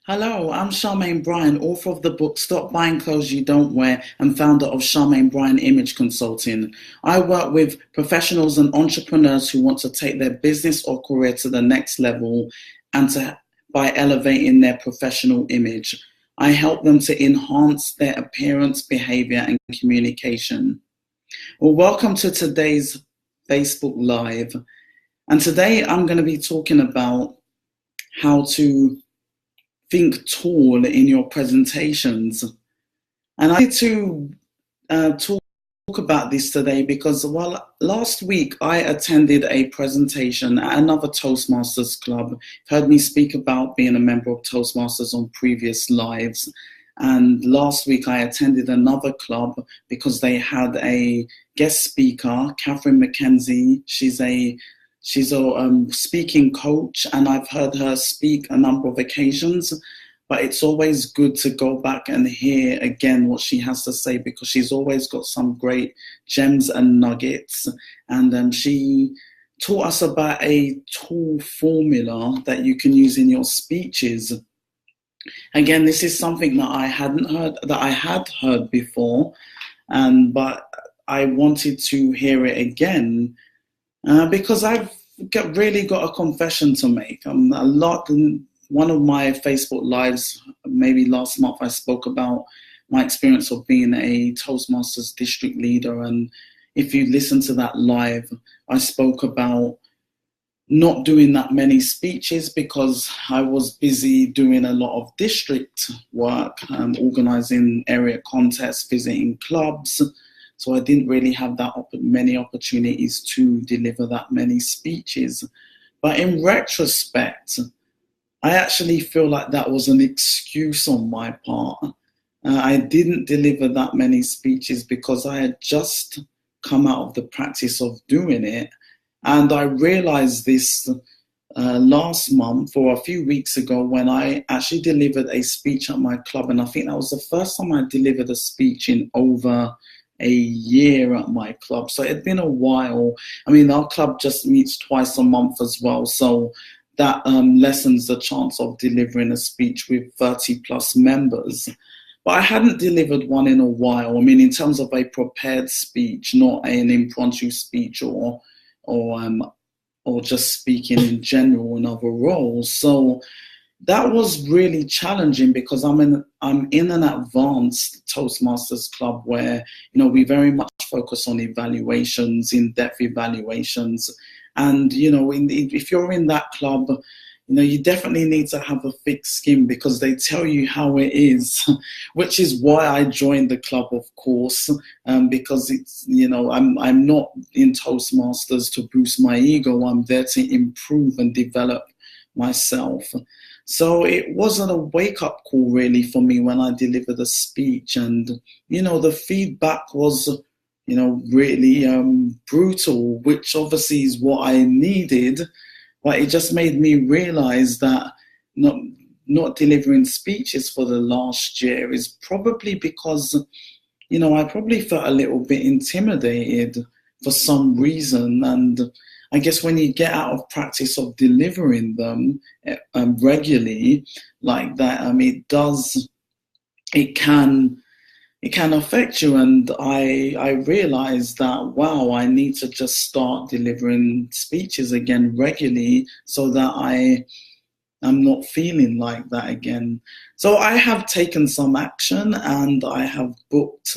Hello, I'm Charmaine Bryan, author of the book Stop Buying Clothes You Don't Wear and founder of Charmaine Bryan Image Consulting. I work with professionals and entrepreneurs who want to take their business or career to the next level by elevating their professional image. I help them to enhance their appearance, behavior, and communication. Well, welcome to today's Facebook Live. And today I'm going to be talking about how to think tall in your presentations. And I need to talk about this today because, last week I attended a presentation at another Toastmasters club. You've heard me speak about being a member of Toastmasters on previous lives. And last week I attended another club because they had a guest speaker, Kathryn Mackenzie. She's a speaking coach, and I've heard her speak a number of occasions, but it's always good to go back and hear again what she has to say because she's always got some great gems and nuggets. And she taught us about a T.A.L.L formula that you can use in your speeches. Again, this is something that I had heard before, but I wanted to hear it again. Because I've really got a confession to make. One of my Facebook Lives, maybe last month, I spoke about my experience of being a Toastmasters district leader. And if you listen to that live, I spoke about not doing that many speeches because I was busy doing a lot of district work, organizing area contests, visiting clubs. So I didn't really have that many opportunities to deliver that many speeches. But in retrospect, I actually feel like that was an excuse on my part. I didn't deliver that many speeches because I had just come out of the practice of doing it. And I realized this last month or a few weeks ago when I actually delivered a speech at my club. And I think that was the first time I delivered a speech in over a year at my club. So it had been a while. I mean, our club just meets twice a month as well. So that lessens the chance of delivering a speech with 30 plus members. But I hadn't delivered one in a while. I mean, in terms of a prepared speech, not an impromptu speech or just speaking in general in other roles. So that was really challenging because I'm in an advanced Toastmasters club where, we very much focus on evaluations, in-depth evaluations. And, if you're in that club, you definitely need to have a thick skin because they tell you how it is, which is why I joined the club, of course, because it's, I'm not in Toastmasters to boost my ego. I'm there to improve and develop myself. So it wasn't a wake-up call really for me when I delivered a speech. And, the feedback was, really brutal, which obviously is what I needed. But it just made me realize that not delivering speeches for the last year is probably because, I probably felt a little bit intimidated for some reason. And I guess when you get out of practice of delivering them regularly like that, it can affect you. And I realized that, wow, I need to just start delivering speeches again regularly so that I'm not feeling like that again. So I have taken some action and I have booked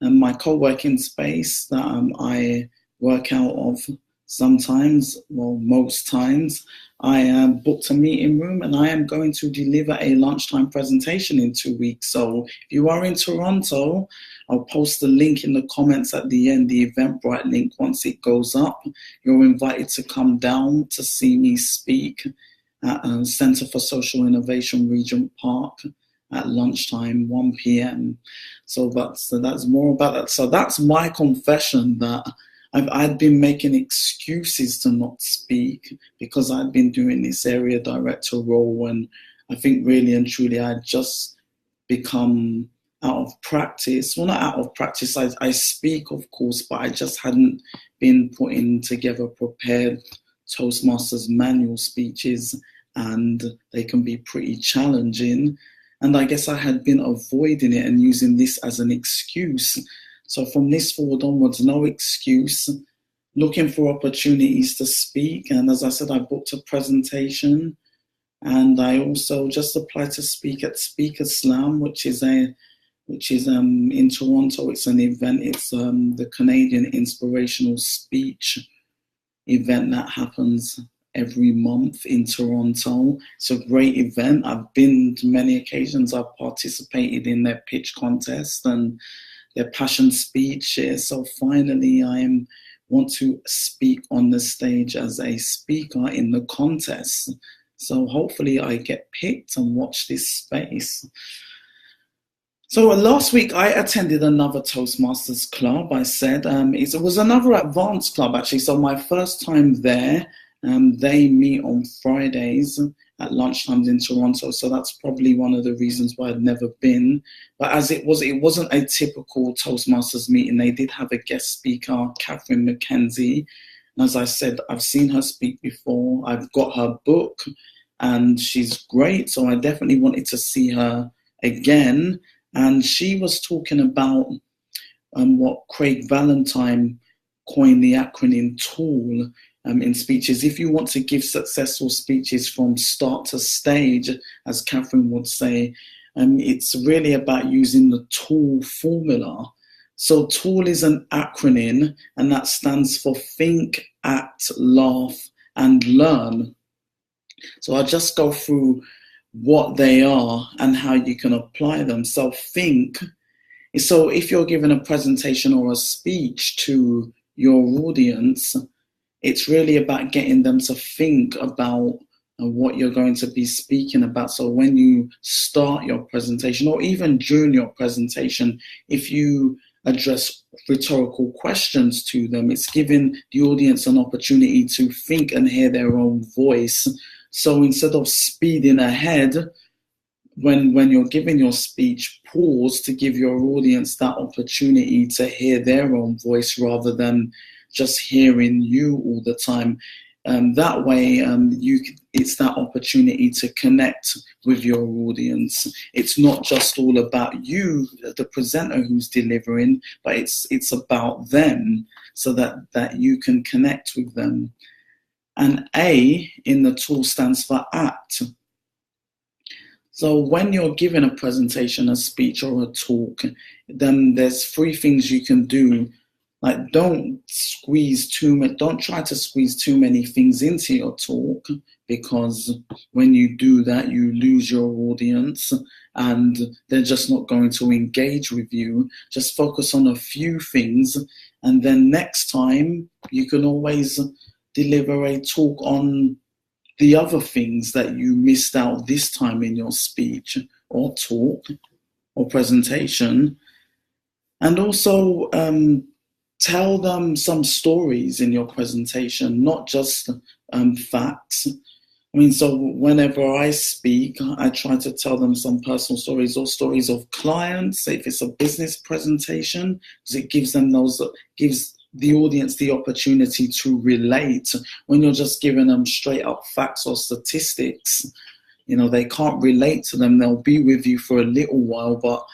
my co-working space that I work out of. Sometimes, well, most times, I booked a meeting room and I am going to deliver a lunchtime presentation in 2 weeks. So if you are in Toronto, I'll post the link in the comments at the end, the Eventbrite link. Once it goes up, you're invited to come down to see me speak at Centre for Social Innovation, Regent Park, at lunchtime, 1 p.m. So that's more about that. So that's my confession that I'd been making excuses to not speak because I'd been doing this area director role, and I think really and truly I'd just become out of practice. Well, not out of practice, I speak, of course, but I just hadn't been putting together prepared Toastmasters manual speeches and they can be pretty challenging. And I guess I had been avoiding it and using this as an excuse. So from this forward onwards, no excuse, looking for opportunities to speak. And as I said, I booked a presentation, and I also just applied to speak at Speaker Slam, which is in Toronto. It's an event. It's the Canadian Inspirational Speech event that happens every month in Toronto. It's a great event. I've been to many occasions. I've participated in their pitch contest and their passion speech. So finally, I want to speak on the stage as a speaker in the contest. So hopefully I get picked and watch this space. So last week I attended another Toastmasters club. I said it was another advanced club actually. So my first time there. They meet on Fridays at lunchtimes in Toronto, so that's probably one of the reasons why I'd never been. But as it wasn't a typical Toastmasters meeting. They did have a guest speaker, Kathryn Mackenzie. And as I said, I've seen her speak before. I've got her book, and she's great. So I definitely wanted to see her again. And she was talking about what Craig Valentine coined the acronym TALL. In speeches. If you want to give successful speeches from start to stage, as Kathryn would say, it's really about using the TALL formula. So TALL is an acronym, and that stands for Think, Act, Laugh, and Learn. So I'll just go through what they are and how you can apply them. So think. So if you're giving a presentation or a speech to your audience, it's really about getting them to think about what you're going to be speaking about. So when you start your presentation, or even during your presentation, if you address rhetorical questions to them, it's giving the audience an opportunity to think and hear their own voice. So instead of speeding ahead, when you're giving your speech, pause to give your audience that opportunity to hear their own voice rather than just hearing you all the time. That way, it's that opportunity to connect with your audience. It's not just all about you, the presenter who's delivering, but it's about them, so that you can connect with them. And A in the TALL stands for act. So when you're giving a presentation, a speech, or a talk, then there's 3 things you can do. Like, don't try to squeeze too many things into your talk, because when you do that, you lose your audience and they're just not going to engage with you. Just focus on a few things, and then next time you can always deliver a talk on the other things that you missed out this time in your speech or talk or presentation. And also, tell them some stories in your presentation, not just facts. I mean, so whenever I speak, I try to tell them some personal stories or stories of clients, if it's a business presentation, because it gives the audience the opportunity to relate. When you're just giving them straight up facts or statistics, they can't relate to them. They'll be with you for a little while, but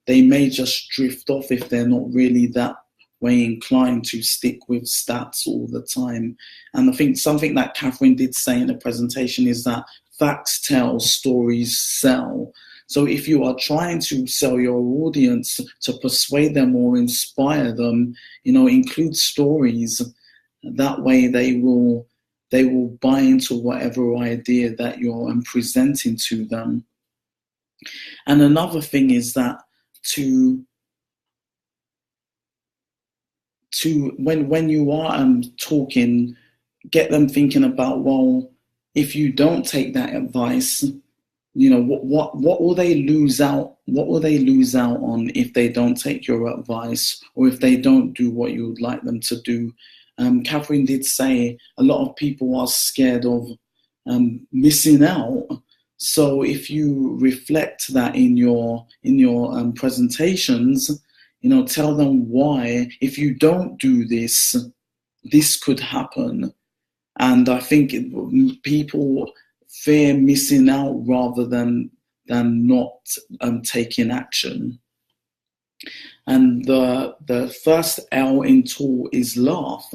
they may just drift off if they're not really that way inclined to stick with stats all the time. And I think something that Kathryn did say in the presentation is that facts tell, stories sell. So if you are trying to sell your audience, to persuade them or inspire them, include stories. That way they will buy into whatever idea that you're presenting to them. And another thing is that when you are talking, get them thinking about, well, if you don't take that advice, what will they lose out? What will they lose out on if they don't take your advice, or if they don't do what you would like them to do? Kathryn did say a lot of people are scared of missing out. So if you reflect that in your presentations, tell them why, if you don't do this, this could happen. And I think people fear missing out rather than not taking action. And the first L in T.A.L.L is laugh.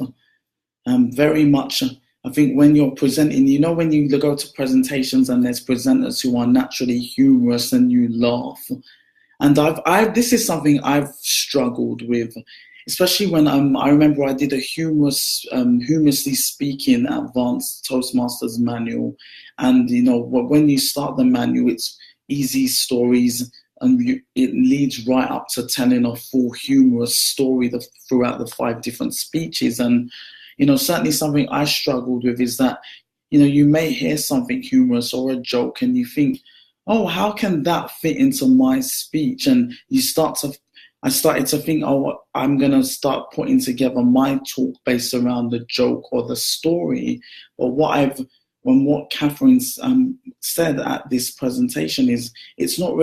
Very much, I think when you're presenting, you know, when you go to presentations and there's presenters who are naturally humorous and you laugh. And this is something I've struggled with, especially when I remember I did a humorously speaking advanced Toastmasters manual. And, you know, when you start the manual, it's easy stories, and it leads right up to telling a full humorous story throughout the 5 different speeches. And, you know, certainly something I struggled with is that, you know, you may hear something humorous or a joke and you think, oh, how can that fit into my speech? And I started to think, oh, I'm going to start putting together my talk based around the joke or the story. But what Kathryn said at this presentation is, it's not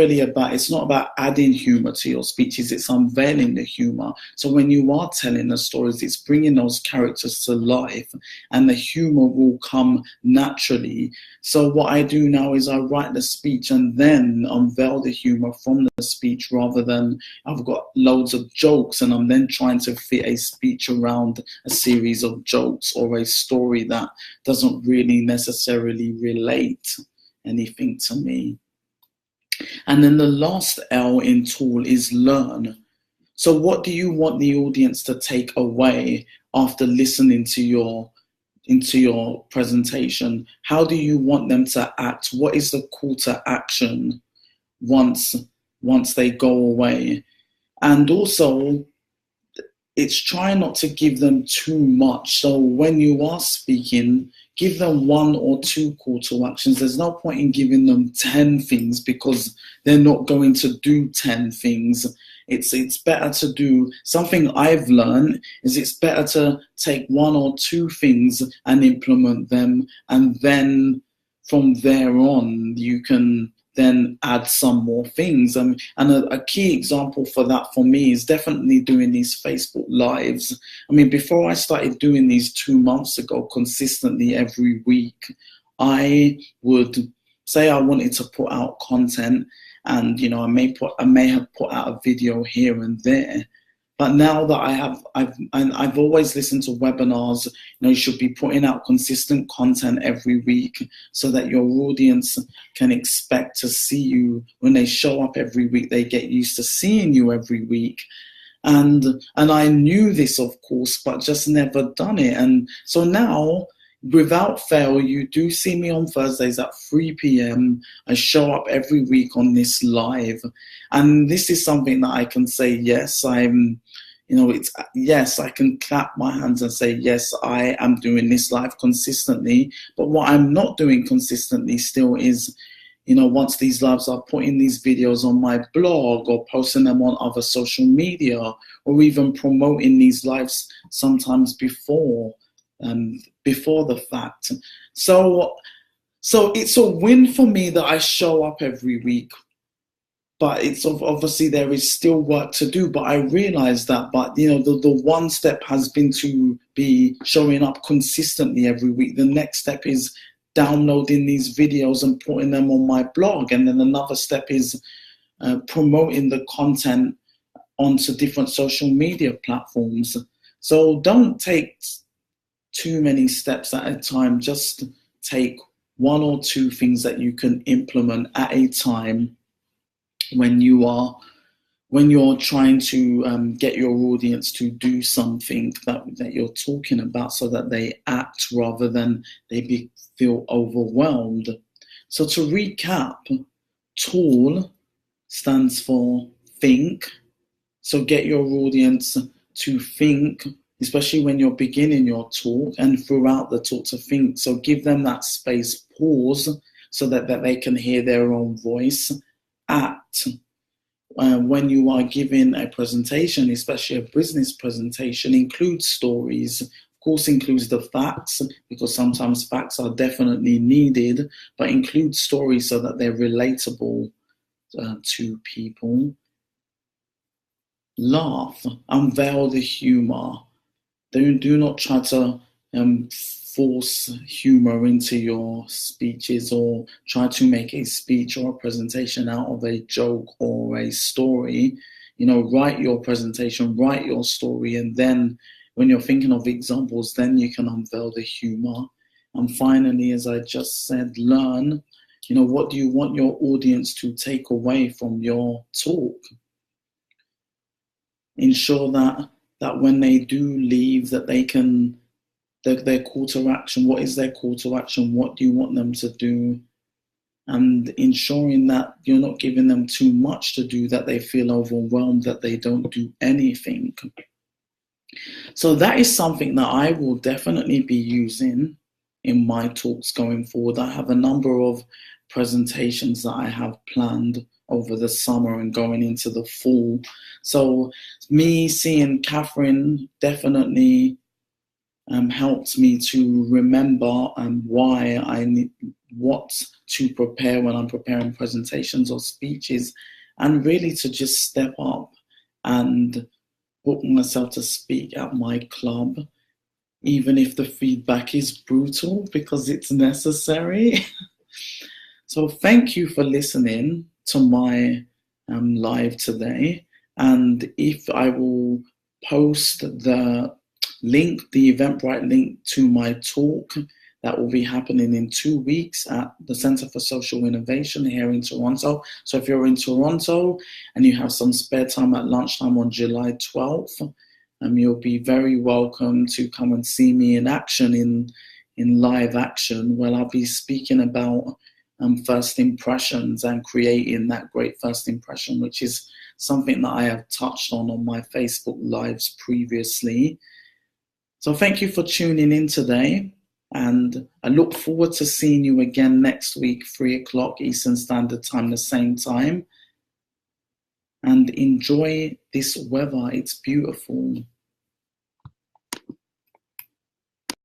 about adding humor to your speeches, it's unveiling the humor. So when you are telling the stories, it's bringing those characters to life, and the humor will come naturally. So what I do now is I write the speech and then unveil the humor from the speech, rather than I've got loads of jokes and I'm then trying to fit a speech around a series of jokes or a story that doesn't really necessarily relate anything to me. And then the last L in T.A.L.L is learn. So what do you want the audience to take away after listening to your presentation? How do you want them to act? What is the call to action once they go away? And also, it's try not to give them too much. So when you are speaking, give them 1 or 2 call to actions. There's no point in giving them 10 things, because they're not going to do 10 things. It's better to do something. I've learned is it's better to take 1 or 2 things and implement them, and then from there on you can then add some more things. And a key example for that for me is definitely doing these Facebook Lives. I mean, before I started doing these 2 months ago consistently every week, I would say I wanted to put out content, and, you know, I may have put out a video here and there. But now that I've always listened to webinars, you know, you should be putting out consistent content every week so that your audience can expect to see you when they show up every week. They get used to seeing you every week. And I knew this, of course, but just never done it. And so now, without fail, you do see me on Thursdays at 3 p.m. I show up every week on this live. And this is something that I can say, yes, yes, I can clap my hands and say, yes, I am doing this live consistently. But what I'm not doing consistently still is, you know, once these lives are putting these videos on my blog or posting them on other social media, or even promoting these lives sometimes before the fact. So it's a win for me that I show up every week. But it's obviously there is still work to do. But I realize that. But, you know, the one step has been to be showing up consistently every week. The next step is downloading these videos and putting them on my blog. And then another step is promoting the content onto different social media platforms. So don't take too many steps at a time. Just take 1 or 2 things that you can implement at a time when you're trying to get your audience to do something that you're talking about, so that they act rather than they feel overwhelmed. So to recap, T.A.L.L stands for think. So get your audience to think, especially when you're beginning your talk and throughout the talk, to think. So give them that space, pause, so that they can hear their own voice. Act. When you are giving a presentation, especially a business presentation, include stories. Of course, includes the facts, because sometimes facts are definitely needed, but include stories so that they're relatable to people. Laugh. Unveil the humor. Do not try to force humor into your speeches or try to make a speech or a presentation out of a joke or a story. Write your presentation, write your story, and then when you're thinking of examples, then you can unveil the humor. And finally, as I just said, learn, what do you want your audience to take away from your talk? Ensure that when they do leave, that they can, their call to action, what is their call to action? What do you want them to do? And ensuring that you're not giving them too much to do, that they feel overwhelmed, that they don't do anything. So that is something that I will definitely be using in my talks going forward. I have a number of presentations that I have planned over the summer and going into the fall. So me seeing Kathryn definitely helped me to remember why I need what to prepare when I'm preparing presentations or speeches, and really to just step up and book myself to speak at my club, even if the feedback is brutal, because it's necessary. So thank you for listening to my live today. And if I will post the link, the Eventbrite link to my talk that will be happening in 2 weeks at the Centre for Social Innovation here in Toronto. So if you're in Toronto and you have some spare time at lunchtime on July 12th, you'll be very welcome to come and see me in action, in live action, where I'll be speaking about first impressions and creating that great first impression, which is something that I have touched on my Facebook Lives previously. So thank you for tuning in today, and I look forward to seeing you again next week, 3:00 Eastern Standard Time, the same time. And enjoy this weather, it's beautiful.